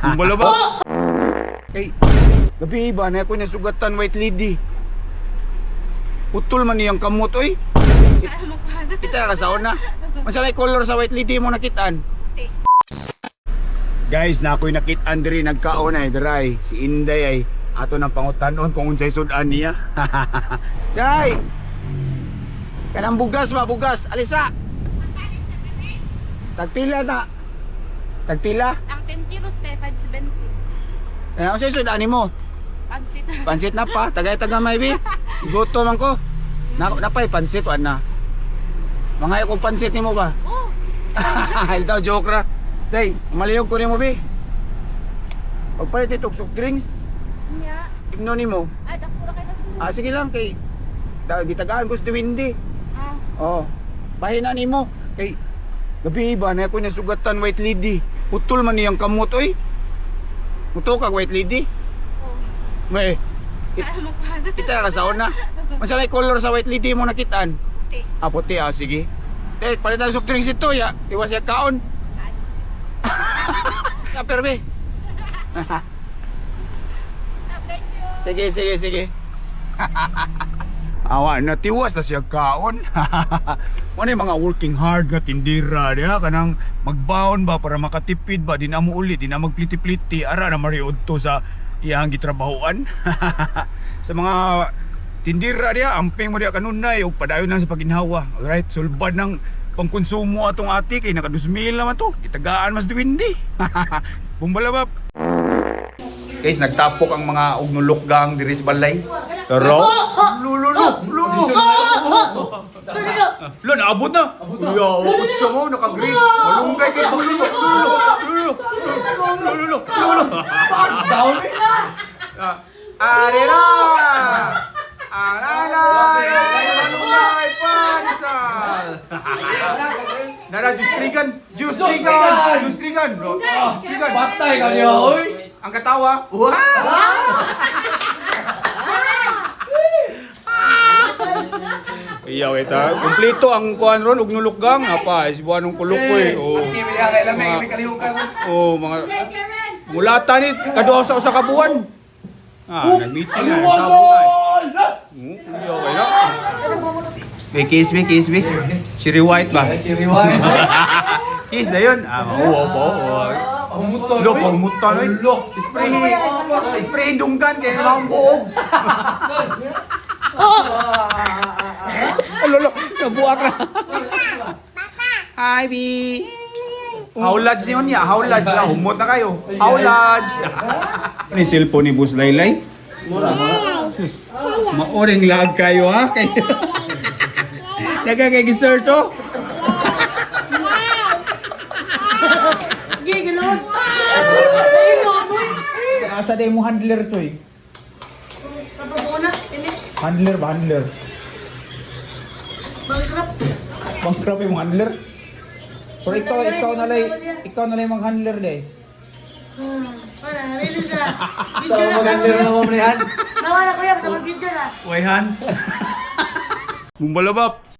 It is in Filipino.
Kumbala ba? Kay, gabi ba na ako nasugatan white lady. Putol man niyang kamot, oy. Kita ka sa una. Masalay color sa white lady mo nakitaan. Guys, na ako'y nakitaan diri nagkaon ay dry. Si Inday ay ato nang pangutanon kung unsay sudan niya. Day! Kanang bugas ba, bugas. Alisa! Tagpila na. Tagpila? Ang 10 kilos kay 570. Unsay sudan mo? Pansit. Pansit na pa, tagay-taga may bi. Gusto man ko. Napay pansit wan na. Mga kung pansit nimo ba? Oh. Ito joke ra. Day, maliyog ko nimo bi. Pagpalit ito soft drinks. Nya. Igno nimo. Dako ra kay kasi. Sige lang kay gitagaan ko si Windy. Ah. Oh. Bahina nimo kay gabi ba na ako nasugatan white lady. Putol man niyang kamot oy. Muto ka white lady. Oh. May Magkano? kita ka sa una. Masalay color sa white lady mo nakitaan. Puti. Puti sige. Palitan soft drinks ito ya. Iwas ya kaon. Ya perbe. Sige. Awa na tiwas na siya kaon. Ano yung mga working hard nga tindira diha kanang magbaon ba para makatipid ba di na mo uli di na magpliti-pliti ara na mariod to sa iyang gitrabahoan. Sa mga tindira diha amping mo diha kanunay ug padayon lang sa paginhawa. Alright, sulbad ng pangkonsumo atong ati kay naka 2,000 naman to. Kitagaan mas duwindi. Bumbalabap. Guys, nagtapok ang mga ugnulok gang diri sa balay. Pero Lo, naabot na. Kuya, abot siya mo, naka-green. Malunggay kay Lo. Arera! Alalay! Malunggay panisal! Nara, juice trigan! Batay ka niya, oy! Ang katawa. Wow! Iyaw ita. Kumpleto ang kuan ron ug nulukgang apa isbuan ng kulok ko eh. Oh. Oh, mga mulata ni kaduha sa usa ka buwan. Nag-meeting na sa buwan. Iyaw kay na. Kiss me. Cherry white ba? Cherry white. Kiss na yun. Oo po. Lo, pagmutan oy. Spray dunggan kay mga buog. Lolo, nabuak na. Hi, B. Howlage niyo niya, howlage lang. Humot na kayo. Howlage. Ano yung cellphone ni Boss Laylay? Maoring lag kayo ha? Nagkakag-search oh? Gigilot. Asa day mo handler to eh? Handler ba? Handler? Bankrupt yung handler? Pero ikaw na lang yung handler day. Really ka. So, mag-handler na mo yan. Nawala ko yan, kapag dyan ah. Wayhan? Bumbalabap!